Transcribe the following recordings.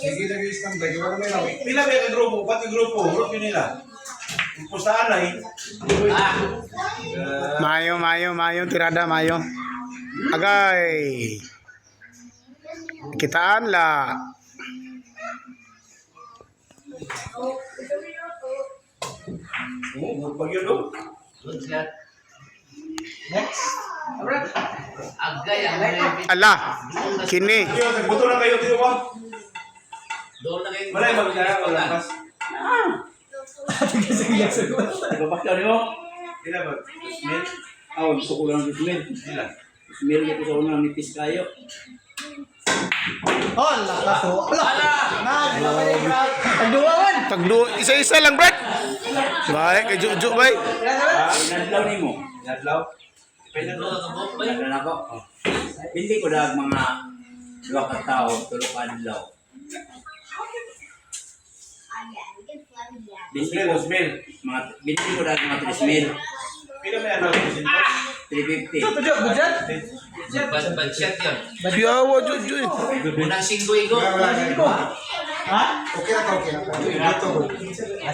Sige, nag-i-stand by. Wala may lang. Pila may kagrupo, pati grupo, grupo yun nila. Pustahan na eh. Mayo, tirada mayo. Agay. Kitaan la. Oo, pag yun doon. Next. Alright. Agay ang may Ala. Kini. Yo, nagbuto na kayo dito ba? doon na kayo. Malay, magdala ko lang. Kapakyan mo? Pila ba? Smith? Gusto ko lang bismil. Pila? Bismil ko sa unang nipis kayo. Oh, lakas to. Ala! Nagduwawan! Tagdo isa-isa lang, Brad. Bay, kay Juju bay. Inadlaw ni mo. Nadlaw? Pwede Doon doon. na kabok ba? Nagdala ko. Hindi ko dag mga dua ka tao, tulo ka adlaw. Binti ko dag mga 3,000. Pila may ano? 350. Budget, budget? Budget yun. Piyawa Juju. Unang singgoy ko. Ha? Okay na to, okay na to. Dito ko.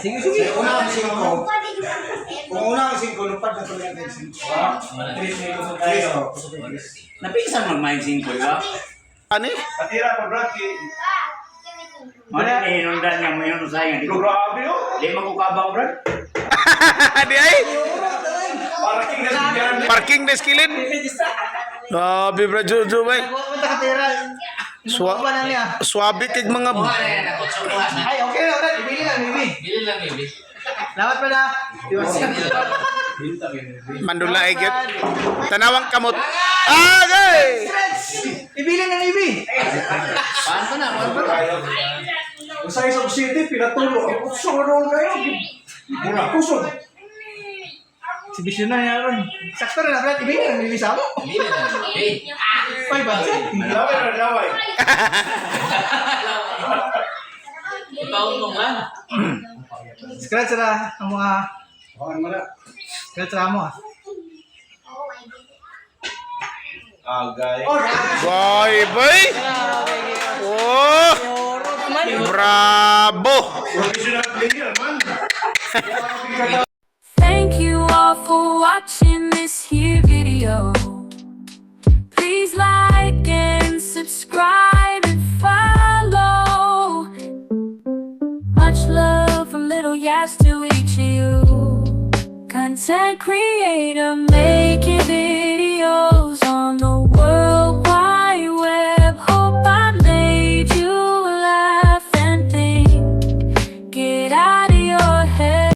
Sige, sige. Una ang singko. Kung una ang singko, lupad na tuloy ang singko. Tris may kusog tayo. Napisan magmain singko, di ba? Ani? Patira pa, Brad. Mali na hinundan niya mo yun sa iyo. Grabe oh. Di magkukabang, bro. Di ay. Para king na sindihan. Parking na skillin. Grabe, Brad Juju bay. Punta ka tira. Swa Ba na niya? swabe kig mga Buha na yan. Ako sumuha na. Ay, okay na, ulit. Ibili lang, Bibi. Bili lang baby. Salamat pala. mandula ay gyud. Tanawang kamot. Agay. Ibili na, Bibi. Paano na? Paano na? Sa isang city, pinatulo. Ang kusog na kayo. Mura kusog. Exhibition na niya ron. Sakto na, Brad. Ibili na, Bibi sa mo. Bili na. Hey. Ay, budget. Laway na laway. Ipaon mo nga. Scratch na ang mga... Hawakan mo na. Scratch na mo, ah. Agay. Boy, boy. Oh. Bravo. Professional player, man. Thank you all for watching this here video. Please like and subscribe and follow. Much love from Little Yas to each of you. Content creator, made